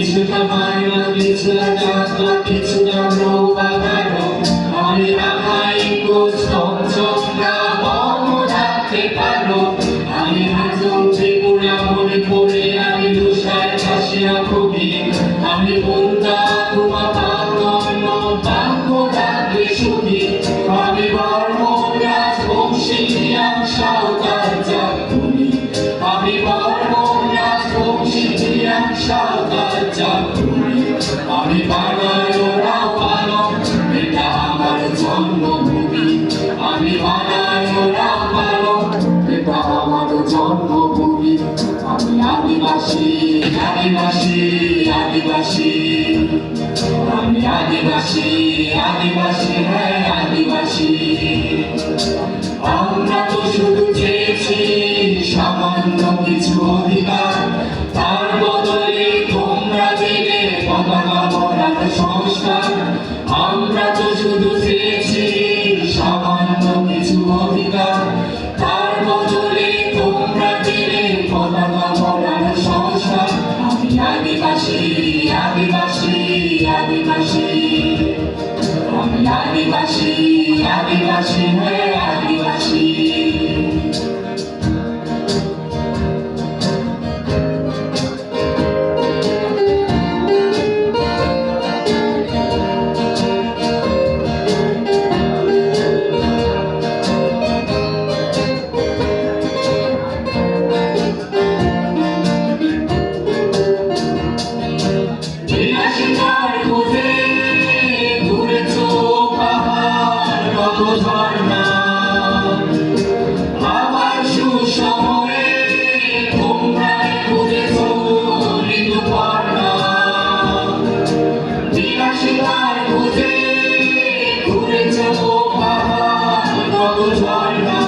কিছুটা মায়া কিছুটা যাত্রা কিছুটা নৌকা বেরো আমি রাখাই কুস্তঞ্চনা বন্ধ থাকতে পারো আমি হাজম ত্রিপুরা মনে পড়ে আমি দুষায় ভাসিয়া খুবই আমি বন্ধা তোমার বাক্য বাক্য ডাকলে সুখী আমি বর্মরাজ বংশী সাঁওতাল জাত তুমি আমি বর্মরাজ বংশী সাঁওতাল জাত তুমি আমি বানাই ওরাও পালক এটা আমার জন্মভূমি আমি বানাই ওরাও পালক এটা আমার জন্মভূমি আমি আদিবাসী আদিবাসী আদিবাসী আমি আদিবাসী আদিবাসী হ্যাঁ আদিবাসী আমরা তো শুধু চেয়েছি সামান্য কিছু অধিকার তার বদলে তোমরা দিলে পতাকা বরার সংস্কার আমরা তো শুধু চেয়েছি সামান্য কিছু অধিকার তার বদলে তোমরা দিলে পতাকা বরার সংস্কার আমি আদিবাসী আদিবাসী আদিবাসী আমি আদিবাসী আদিবাসী হ্যাঁ আদিবাসী ঝর্ণা আবার সুসময়ে তোমরা খুঁজেছ ঋতুপর্ণা বিলাসিতার খুঁজে ঘুরেছ পাহাড় কত ঝর্ণা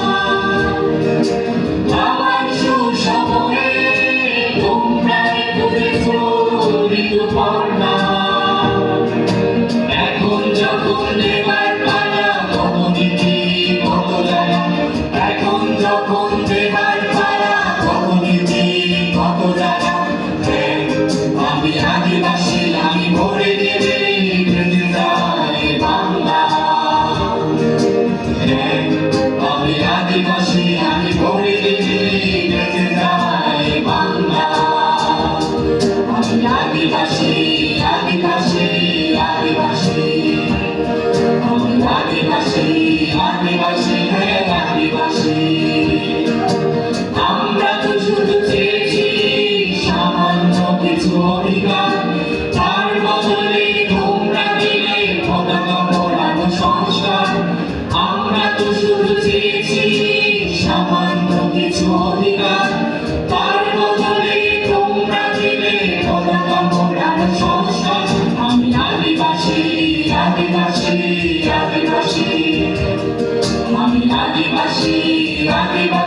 আবার সুসময়ে তোমরা খুঁজেছ ঋতুপর্ণা এখন যখন দেবার এখন যখন দেবার পারা কত নীতি কত জানা আমি আদিবাসী আমি ভরে দেবে বেঁচে যায় বাংলা আমি আদিবাসী আমি ভরে দেবে বেঁচে যায় বাংলা আমি আদিবাসী আদিবাসী আদিবাসী আমি আদিবাসী আদিবাসী হ্যাঁ আদিবাসী আমরা তো শুধু চেয়েছি সামান্য কিছু অধিকার তার বদলে তোমরা দিলে পতাকা বরানো সংস্কার আমরা তো শুধু চেয়েছি সামান্য কিছু অধিকার তার বদলে তোমরা দিলে পতাকা বরানো সংস্কার আমি আদিবাসী আদিবাসী আদিবাসী আমি আদিবাসী আদিবাসী